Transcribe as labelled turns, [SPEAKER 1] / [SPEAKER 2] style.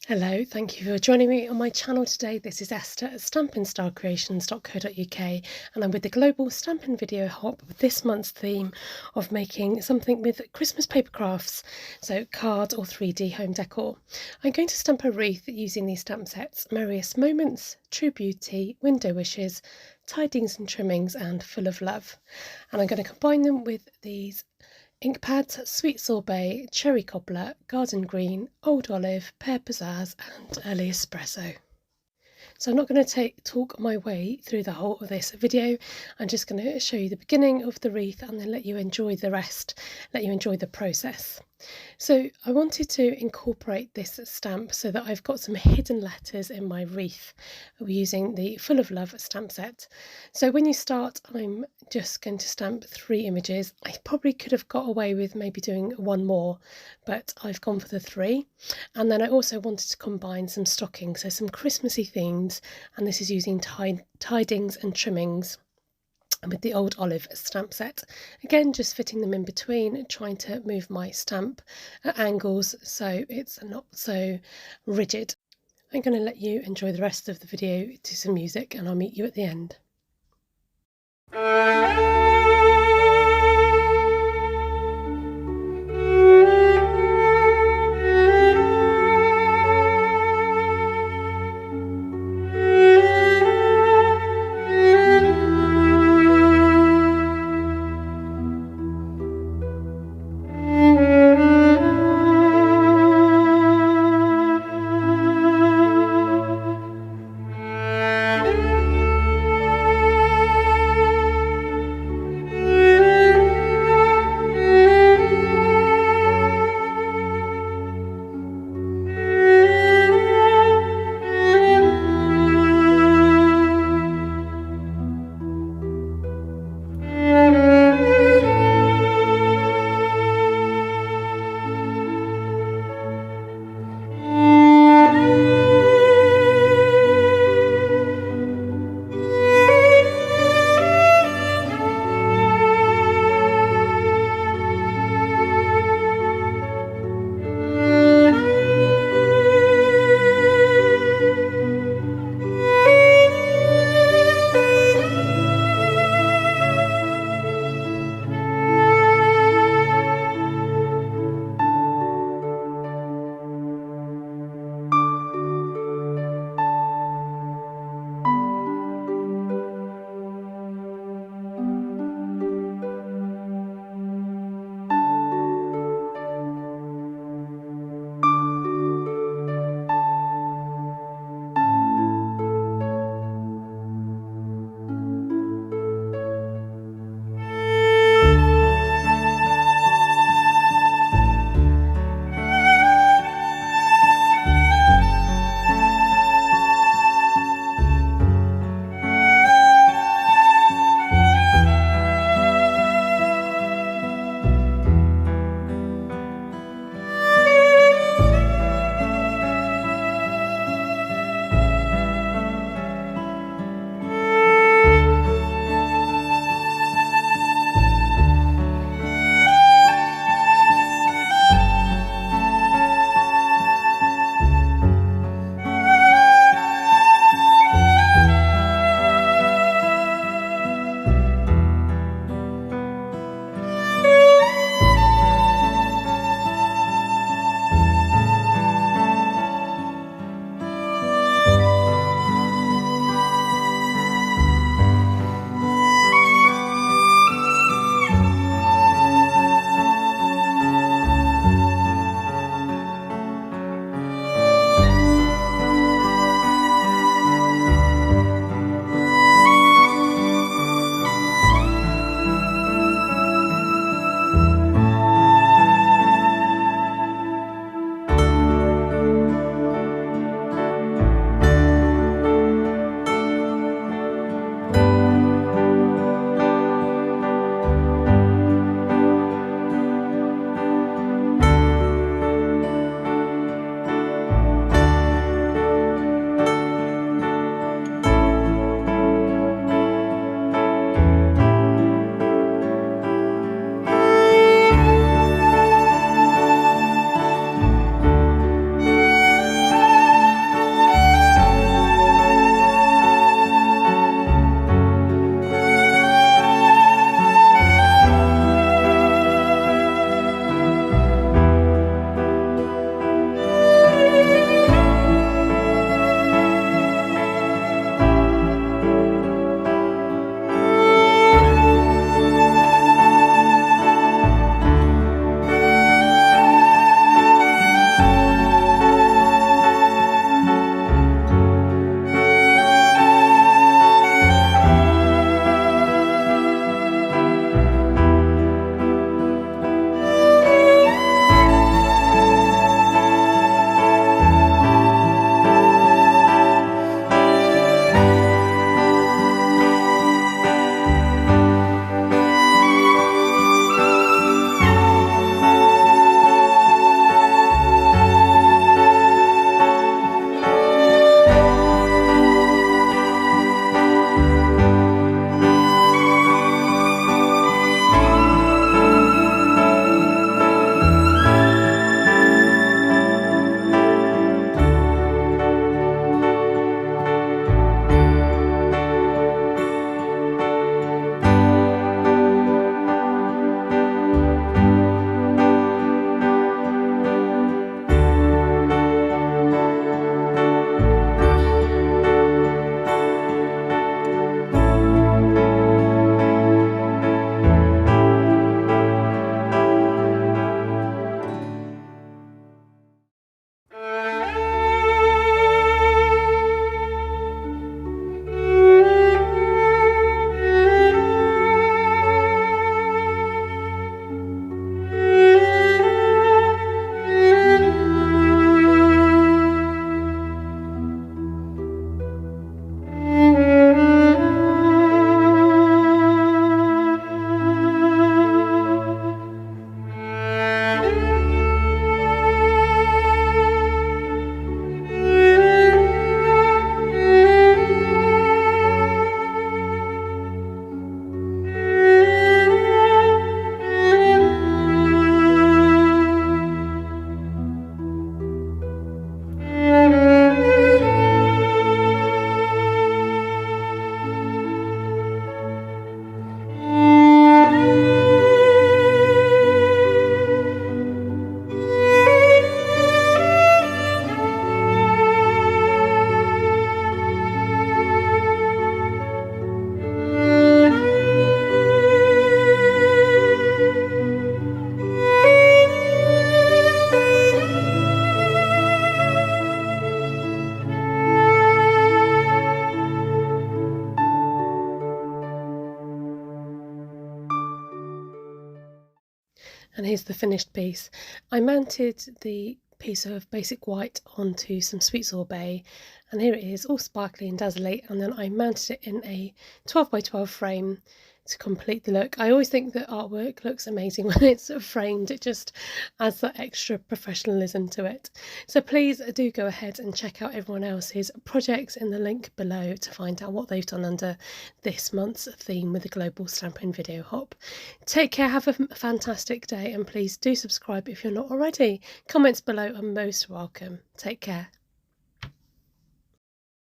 [SPEAKER 1] Hello, thank you for joining me on my channel today. This is Esther at stampinstarcreations.co.uk and I'm with the Global Stampin' Video Hop with this month's theme of making something with Christmas paper crafts, so cards or 3D home decor. I'm going to stamp a wreath using these stamp sets: Merriest Moments, True Beauty, Window Wishes, Tidings and Trimmings and Full of Love. And I'm going to combine them with these ink pads: Sweet Sorbet, Cherry Cobbler, Garden Green, Old Olive, Pear Pizzazz and Early Espresso. So I'm not going to talk my way through the whole of this video. I'm just going to show you the beginning of the wreath and then let you enjoy the rest, let you enjoy the process. So I wanted to incorporate this stamp so that I've got some hidden letters in my wreath using the Full of Love stamp set. So when you start, I'm just going to stamp 3 images. I probably could have got away with maybe doing one more, but I've gone for the 3. And then I also wanted to combine some stockings, so some Christmassy themes, and this is using tidings and trimmings with the Old Olive stamp set. Again, just fitting them in between, trying to move my stamp at angles so it's not so rigid. I'm going to let you enjoy the rest of the video to some music and I'll meet you at the end. And here's the finished piece. I mounted the piece of basic white onto some sweet sorbet, and here it is, all sparkly and dazzly, and then I mounted it in a 12 by 12 frame to complete the look. I always think that artwork looks amazing when it's framed. It just adds that extra professionalism to it. So please do go ahead and check out everyone else's projects in the link below to find out what they've done under this month's theme with the Global Stampin' Video Hop. Take care, have a fantastic day, and please do subscribe if you're not already. Comments below are most welcome. Take care.